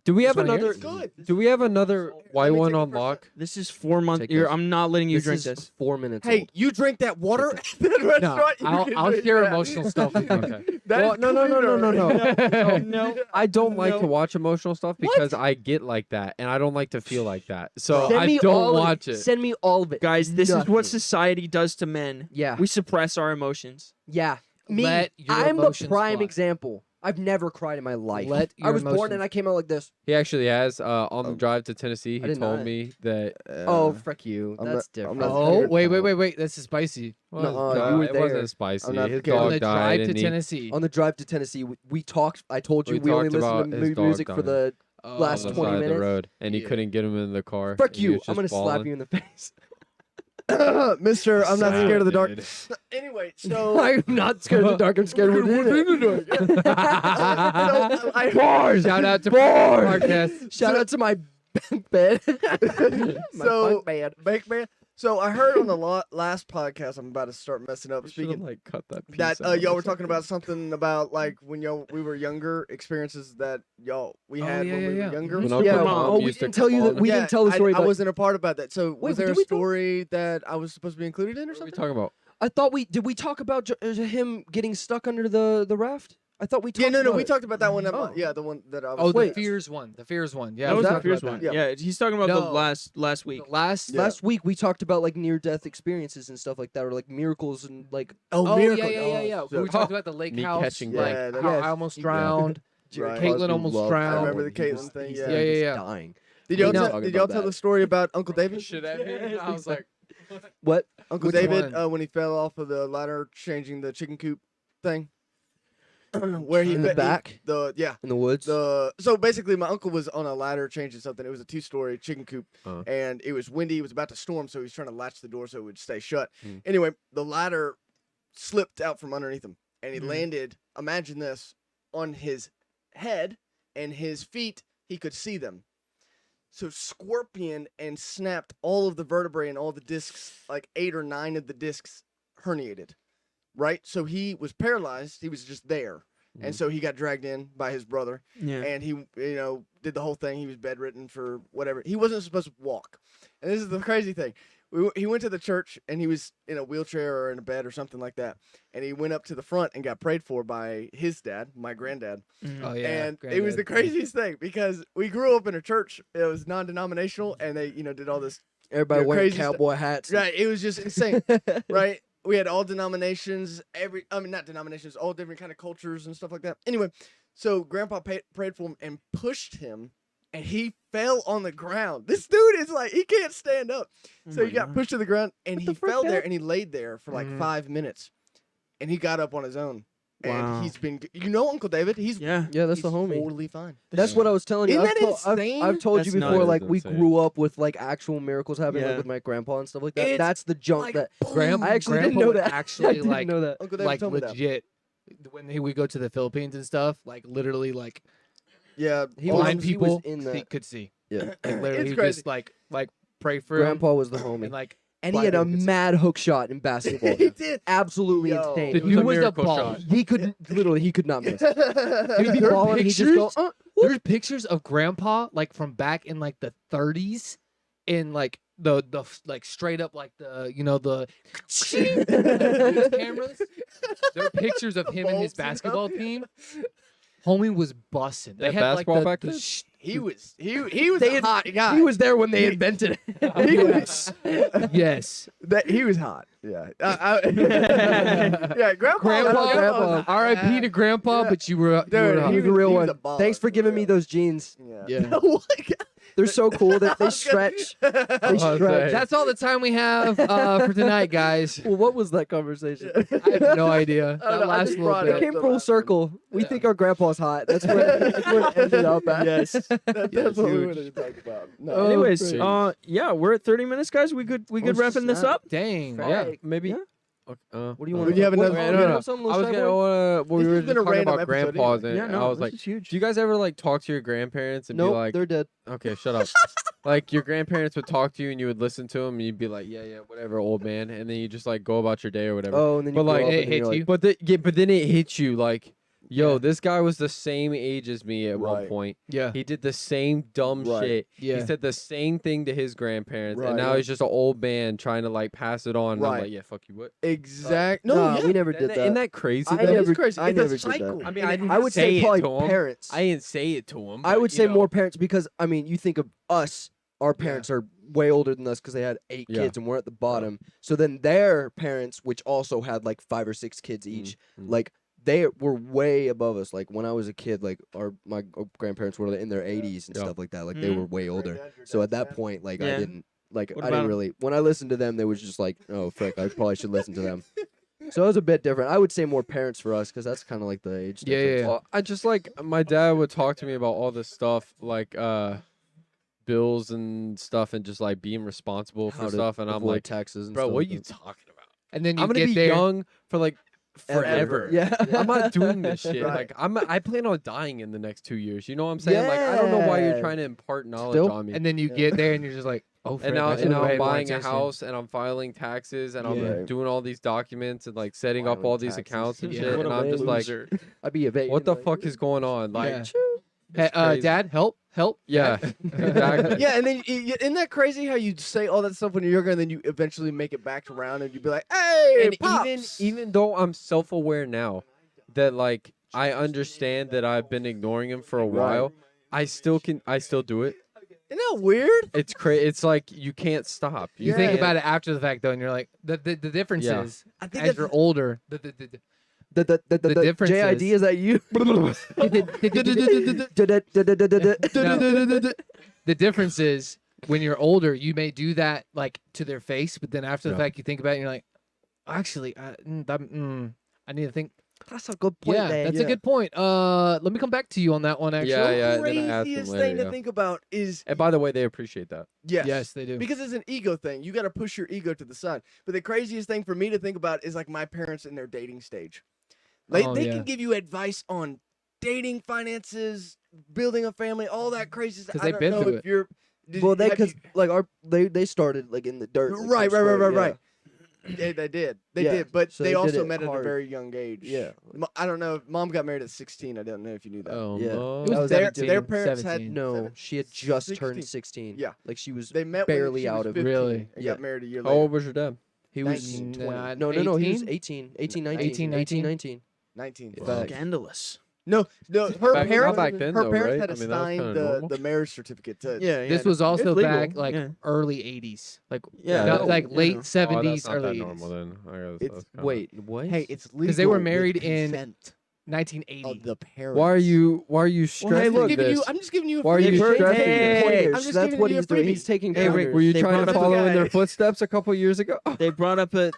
Do we have This one here? another? It's good. Do we have another white me one take it on for a lock? This is 4 months. Take this. I'm not letting you drink is this. 4 minutes Hey, old. you drink that water at that No, restaurant? You can I'll drink share that. emotional stuff with you. Okay. That Well, is no. cleaner. No. I don't like to No. watch emotional stuff because I get like that, and I don't like to feel like that. So Send I me don't all watch of it. Send me all of it. Guys, this is Nothing. what society does to men. Yeah. We suppress our emotions. Yeah. Me. Let your I'm a emotions prime fly. example. I've never cried in my life. Let I your was born emotions- and I came out like this. He actually has. On the drive to Tennessee, I he did told not. me that. Oh, frick you. I'm That's not- different. I'm not Oh, scared. wait. This is spicy. No, Well, you were it there. wasn't spicy. I'm not His scared. On dog the died, drive to and he, Tennessee. On the drive to Tennessee, we talked. I told you We we only talked listened to about his dog music for dying. the Oh, last on the 20 side of the minutes. road, and he Yeah. couldn't get him in the car. Frick and he you. was I'm just going to slap bawling. you in the face. Mister, I'm not Sad, scared of the dark. dude. Anyway, so I'm not scared of the dark. I'm scared of within it. so I Bars. Shout out to Bars. podcast. Shout out to my bed. My So- bunk bed. Bake Man. So I heard on the last podcast, I'm about to start messing up. We should've, Speaking like cut that. Piece that out y'all or were talking something. about something about like when we were younger, experiences that we Oh, had yeah, when yeah, we yeah. were younger. When Yeah. Uncle Mom Bob Oh, we used to didn't tell you call that. him- We didn't tell the story. I But wasn't a part about that. So Wait, was there did a we talk- story that I was supposed to be included in or What are we something? talking about? I thought we did. We talk about him getting stuck under the raft. I thought we talked. Yeah, no, about we it. talked about that one. Oh. Yeah, the one that I was. Oh, the Wait. fears one. The fears one. Yeah, That we was the talked first about one. that. Yeah. Yeah, he's talking about No. the last week. The last. Yeah. Last week we talked about like near death experiences and stuff like that, or like miracles and like. Oh, Miracle. yeah. So- We talked about the lake Me house. catching Like Yeah, that- how yes. I almost Yeah. drowned. Right. Caitlin almost I drowned. remember the Caitlin thing. He's Yeah. Yeah, yeah, yeah. Dying. Did y'all No. tell, did y'all tell the story about Uncle David? I was like, What? Uncle Which David, one? when he fell off of the ladder, changing the chicken coop thing, where he In the fe- he- back? yeah. In the woods. So basically, my uncle was on a ladder changing something. It was a 2-story chicken coop, Uh-huh. and it was windy. It was about to storm, so he was trying to latch the door so it would stay shut. Hmm. Anyway, the ladder slipped out from underneath him, and he Hmm. landed. Imagine this on his head, and his feet. He could see them. So scorpion and snapped all of the vertebrae and all the discs, like 8 or 9 of the discs, herniated. Right, so he was paralyzed. He was just there. And Mhm. so he got dragged in by his brother, Yeah. and he, did the whole thing. He was bedridden for whatever. He wasn't supposed to walk. And this is the crazy thing. He went to the church, and he was in a wheelchair or in a bed or something like that. And he went up to the front and got prayed for by his dad, my granddad. Mhm. Oh yeah. And it was the granddad. craziest thing because we grew up in a church. It was non-denominational, and they, did all this. Everybody Yeah, wearing crazy stuff. cowboy hats. Right, it was just insane. Right? We had all denominations, not denominations, all different kind of cultures and stuff like that. Anyway, so Grandpa prayed for him and pushed him, and he fell on the ground. This dude is like, he can't stand up. Oh So my he got God. pushed to the ground, and What he the frick, fell there, Dad? and he laid there for like Mhm. 5 minutes. And he got up on his own. And Wow. he's been, Uncle David, he's Yeah. Yeah, that's he's the homie. totally fine. That's what I was telling you. Isn't I've that told- I've insane? told you That's before, nuts. like That we is insane. grew up with like actual miracles happening, Yeah. like with my grandpa and stuff like that. It's That's the junk like, that Grandpa, I actually didn't Grandpa know would that. I Actually, didn't like, know that. Uncle David like told me that. legit. When we go to the Philippines and stuff, like literally, like Yeah, He blind was- he was people in that. could see. Yeah. Like literally, It's he would crazy. just like pray for him Grandpa was the homie. and like And he had a blind people could see. mad hook shot in basketball. he did. Absolutely Yo. insane. The It was dude a was a miracle ball. shot. He couldn't literally. He could not miss. He'd He'd be There are balling. He just go. pictures- There's pictures of Grandpa like from back in like the 30s, in like the like straight up like the the cameras. There are pictures of him and his Bolts, you know? basketball team. Homie was busting. They They had had basketball like back the then? he was They a had- hot guy. He was there when they invented it. He was. yes. He was hot. Yeah. Yeah. Grandpa, Grandpa. R.I.P. to Grandpa, Yeah. but you were Dude, hot. He was a real he one. was a baller, Thanks for for giving me real. those jeans. Yeah. Yeah. Oh my God. They're so cool that they I was gonna- stretch. They was stretch. saying. That's all the time we have for tonight, guys. Well, what was that conversation? I have no idea. I don't That know, I last just little brought It up bit. came the full last circle. We Yeah. think our grandpa's hot. That's where it ended up at. Yes. That's what we huge. wanted to talk about. No. Oh, Anyways, great. yeah, we're at 30 minutes, guys. We good Oh, wrapping this snap. up. Dang. Right. Yeah. Hey, Maybe. Yeah. Okay, What do you uh, want? Would you have another- Okay, you no, have no. something, I little was shy gonna. boy? We This were has just been a talking random about episode grandpas, anyway. and Yeah, I no, was this like, is huge. do you guys ever like talk to your grandparents and Nope, be like, they're dead. okay, shut up. Like your grandparents would talk to you and you would listen to them and you'd be like, yeah, whatever, old man, and then you just like go about your day or whatever. Oh, and then you But, grow like, up it and then you're hits like, you. But then it hits you like, yo, Yeah. this guy was the same age as me at one Right. point. Yeah. He did the same dumb Right. shit. Yeah. He said the same thing to his grandparents, Right. and now he's just an old man trying to like pass it on. And I'm Right. like, yeah, fuck you, what? Exact. No, Nah, yeah. we never did that. Isn't that crazy? I though? That is never- crazy. I It's never a did that. cycle. I mean, And I it- didn't I would say it probably to him. parents. I didn't say it to him. I but, would you say know. more parents because I mean, you think of us. Our parents are way older than us because they had 8 Yeah. kids and we're at the bottom. So then their parents, which also had like 5 or 6 kids each, Mm. like they were way above us. Like when I was a kid, like my grandparents were in their 80s and Yeah. stuff like that. Like they Mhm. were way older. Granddad, your So at dad's that dad? point, like Yeah. I didn't like What I about didn't 'em? really. When I listened to them, they was just like, oh frick, I probably should listen to them. So it was a bit different. I would say more parents for us because that's kind of like the age. Yeah, difference. yeah. Well, I just like my dad would talk to me about all this stuff, like bills and stuff, and just like being responsible How for to stuff. And I'm avoid like, taxes. And bro, stuff what are like you that. talking about? And then you I'm gonna get be there. young for like forever. Yeah. I'm not doing this shit. Right. Like I plan on dying in the next 2 years. You know what I'm saying? Like I don't know why you're Yeah. trying to impart knowledge Still- on me. And then you get there and you're just like, oh, frick, And now, I and should've now I'm paid more buying a attention. house and I'm filing taxes and I'm Yeah. Right. doing all these documents and like setting up Filing all these taxes. accounts and Yeah. shit. What And a I'm just like, loser. I'd be evading. what the like, fuck is going on? Like, Yeah. it's Hey, crazy. Dad, help. Yeah, exactly. Yeah, and then isn't that crazy how you say all that stuff when you're younger, and then you eventually make it back around, and you be like, "Hey, And pops!" even though I'm self-aware now that like I understand that I've been ignoring him for a Right. while, I still do it. Isn't that weird? It's crazy. It's like you can't stop. You think Yeah. about it after the fact, though, and you're like, the difference Yeah. is, I think as you're older, The The difference JID is- is that you? the difference is when you're older, you may do that like to their face, but then after the Yeah. fact, you think about it, and you're like, actually, I need to think. That's a good point. Yeah, there. that's a good point. Let me come back to you on that one. Actually, Yeah, and then I asked him Craziest later, thing to yeah. think about is And by the way, they appreciate that. yes, they do. Because it's an ego thing. You got to push your ego to the side. But the craziest thing for me to think about is like my parents in their dating stage. Like Oh, they yeah. can give you advice on dating, finances, building a family, all that crazy stuff. 'Cause I they've don't been know through if you're. did- Well, they have you- because like they started like in the dirt. like, Right, from square, yeah. right. Yeah, they did. They Yeah, did. But so they they did also it met at a hard. very young age. Yeah. I don't know. Mom got married at 16. I don't know if you knew that. Oh Yeah. no. It was their 17, their parents 17. had No, she had just 16. turned 16. Yeah. like she was They met when barely she was out of 15 Really? and Yeah. got married a year How later. old was your dad? He was 19, 20. No, he was 18? 18, 19. 18, 19. 19. Fuck. Scandalous. No, her Back- parents. back then, her though, parents right? had I to mean, that was sign kinda the normal. marriage certificate to. Yeah, This was also It's legal, back like yeah. early 80s, like Yeah, no, no, like you late know. 70s, oh, that's not early that 80s. normal then. I guess It's- that's kinda- Wait, what? Hey, it's legal. Because they were with married in consent 1980. of the parents. Why are you I'm stressing just giving this? you. I'm just giving you. A Why are free you advice. stressing Hey, this? hey, I'm just That's giving what you a he's doing. freebie. He's taking Hey, Rick, pointers. Were you They trying brought to up a follow in guy. their footsteps a couple years ago? They brought up a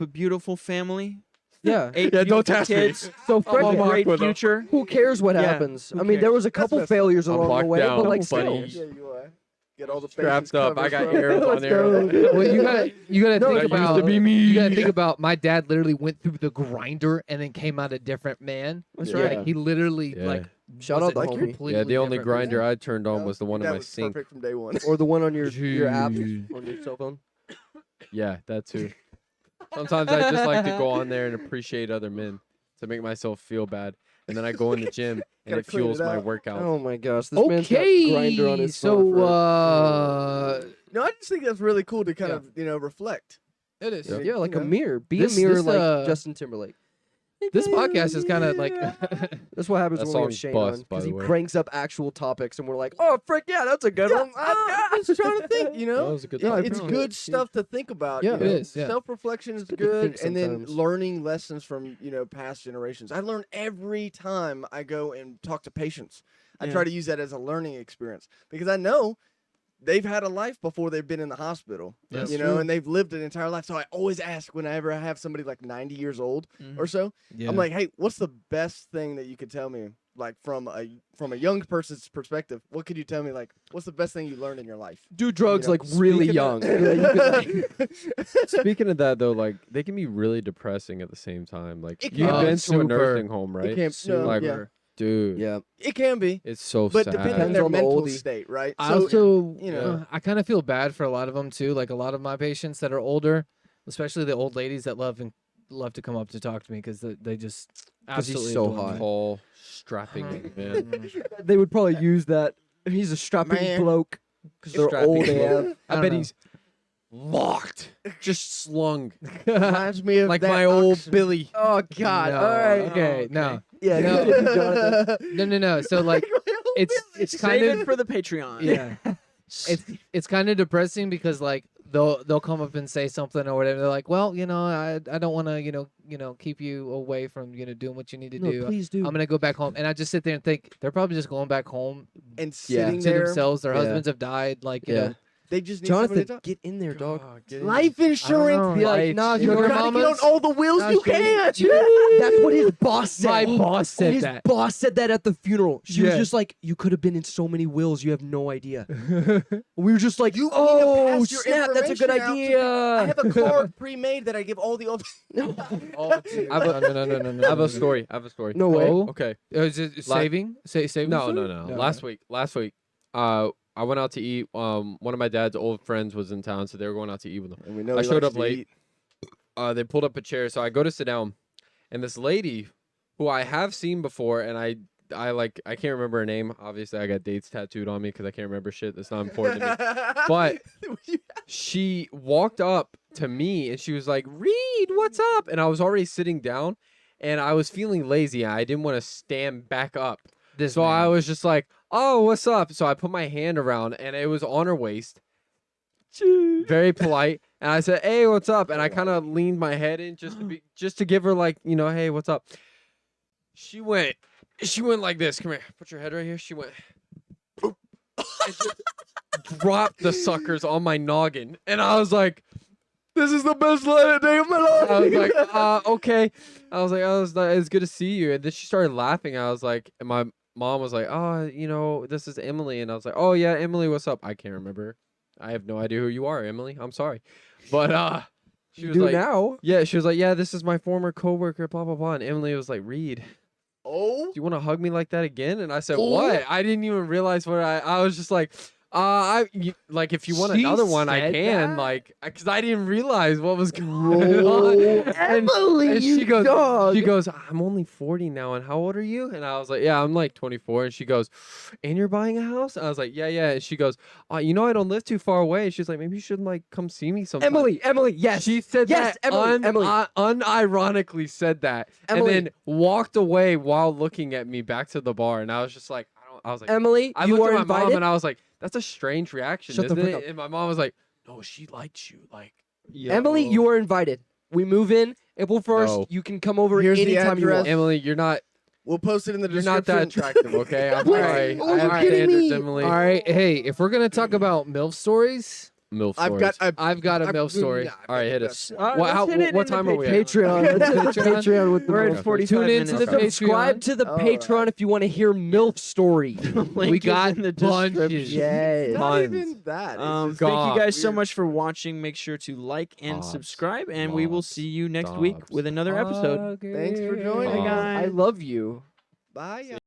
beautiful family. Yeah. 8 Yeah, don't beautiful test me. kids. So A Fred, mock great with 'em. future. who cares what Yeah, happens? who I mean, there cares? was a couple messed up. failures I'm along the locked way, down, but like buddy. still. Yeah, you are. Get all the Strapped bases up. I covered, got bro. arrows on Let's there. go. Well, you gotta No, think that used about to be me. You gotta think about my dad literally went through the grinder and then came out a different man. That's Yeah. right. Like he literally Yeah. like Shout was out the it homie. Yeah, completely the only different? grinder I turned on No, was the one that in my was sink. perfect from day one. Or the one on your app Jeez. on your cell phone. Yeah, that too. Sometimes I just like to go on there and appreciate other men to make myself feel bad, and then I go in the gym and Gotta it clean fuels it my out. workout. Oh my gosh, this man's got grinder on his so phone. No, I just think that's really cool to kind Yeah. of reflect. it is. Yeah. Yeah, like You a know? mirror. Be This- a mirror this, like Justin Timberlake. This podcast is kind of like That's what happens That when we have song's Shane bust, on by because the he way. cranks up actual topics and we're like, oh frick yeah, that's a good one. I was trying to think, That was a good It's topic. good stuff to think about. Yeah, you it know? is, yeah. Self-reflection is good to good, think and then sometimes. learning lessons from past generations. I learn every time I go and talk to patients. I Yeah. try to use that as a learning experience because I know they've had a life before they've been in the hospital. That's And they've lived an entire life. So I always ask whenever I have somebody like 90 years old Mhm. or so, yeah. I'm like, hey, what's the best thing that you could tell me, like from a young person's perspective? What could you tell me, like, what's the best thing you learned in your life? Do drugs know, like really speaking young. of- Speaking of that though, like they can be really depressing at the same time. Like It you've can. been to a Super. nursing home, It right? can't, no, Like, yeah. Dude, yeah. It can be, it's so but sad. depending on Depends their on the mental oldie. state, right? I So, also, you know, I kind of feel bad for a lot of them too. Like a lot of my patients that are older, especially the old ladies that love to come up to talk to me because they just 'Cause he's absolutely so adore hot. me. Tall, strapping man. They would probably use that. He's a strapping Man. bloke because they're Strapping old bloke. AF. I I don't bet know. he's locked, just slung reminds me of like that my old oxen. Billy. Oh God! No, All right. Okay, no, Yeah. No. continue, Jonathan. no. So like, it's kind Save it of for the Patreon. yeah. It's kind of depressing because like they'll come up and say something or whatever. They're like, well, I don't want to keep you away from doing what you need to No, do. please do. I'm gonna go back home, and I just sit there and think they're probably just going back home And Yeah. sitting to there, themselves. Their Yeah. husbands have died. Like you Yeah. know, they just need somebody to Jonathan, talk. get in there, dog. Life insurance. know. Be like, Life nah, insurance. you're You're gonna trying to get on mamas. all the wheels Nah, you Shane. can. That's what his boss said. my boss said His that. boss said that at the funeral. She was Yeah. just like, "You could have been in so many wills. You have no idea." We were just like, You need to "Oh pass your snap, that's a good information out to idea." I have a card pre-made that I give all the other. Oh, no. I have a story. I have a story. No way. Oh, Okay. is it saving? Saving? No, food? no, no. Last week, I went out to eat. One of my dad's old friends was in town, so they were going out to eat with him. And we know I he showed likes up to late. eat. They pulled up a chair, so I go to sit down, and this lady, who I have seen before, and I can't remember her name. Obviously, I got dates tattooed on me because I can't remember shit. That's not important to me. But she walked up to me and she was like, "Reed, what's up?" And I was already sitting down, and I was feeling lazy. I didn't want to stand back up. So I was just like, "Oh, what's up?" So I put my hand around, and it was on her waist, very polite. And I said, "Hey, what's up?" And I kind of leaned my head in just to give her like, "Hey, what's up?" She went like this. Come here, put your head right here. She went, and just dropped the suckers on my noggin, and I was like, This is the best day of my life. I was like, okay. I was like, oh, it's good to see you. And then she started laughing. I was like, and my mom was like, oh, this is Emily. And I was like, oh yeah, Emily, what's up? I can't remember. I have no idea who you are, Emily. I'm sorry. But she You was do like, now. yeah, she was like, yeah, this is my former coworker, blah blah blah. And Emily was like, Reed, Oh, do you want to hug me like that again? And I said, what? I didn't even realize what I was just like, like if you want She another one, I said can, that? like, because I didn't realize what was going on. Emily, And you she goes, dog. she goes, I'm only 40 now, and how old are you? And I was like, yeah, I'm like 24. And she goes, and you're buying a house? I was like, yeah. And she goes, I don't live too far away. And she's like, maybe you should like come see me sometime. Emily, yes. She said Yes, that Emily. unironically said that, Emily. and then walked away while looking at me back to the bar. And I was just like, I was like, Emily, I you looked are at my mom invited. and I was like, that's a strange reaction, Shut the isn't frick it? up. And my mom was like, no, she likes you. Like, Emily, you are invited. We move in April 1st. No. You can come over Here's the anytime you address. want. Emily, you're not we'll post it in the You're description. not that attractive, okay? I'm What? sorry. Are I you have kidding standards, me? Emily. All right, hey, if we're gonna talk about MILF stories, MILF I've got. I've got a MILF story. All right, hit us. Let's What hit it what in the time are we at? Patreon. Let's hit the Patreon with the We're MILF. at 45 Tune minutes. into the Okay. Subscribe to the All Patreon right. if you want to hear MILF story. Link We is got in the bunches. description. Yes. Not Tons. even that. It's just Thank God. you guys so weird. much for watching. Make sure to like and Bobs. subscribe, and we will Bobs. see you next week Bobs. with another episode. Thanks for joining, Bye, guys. I love you. Bye.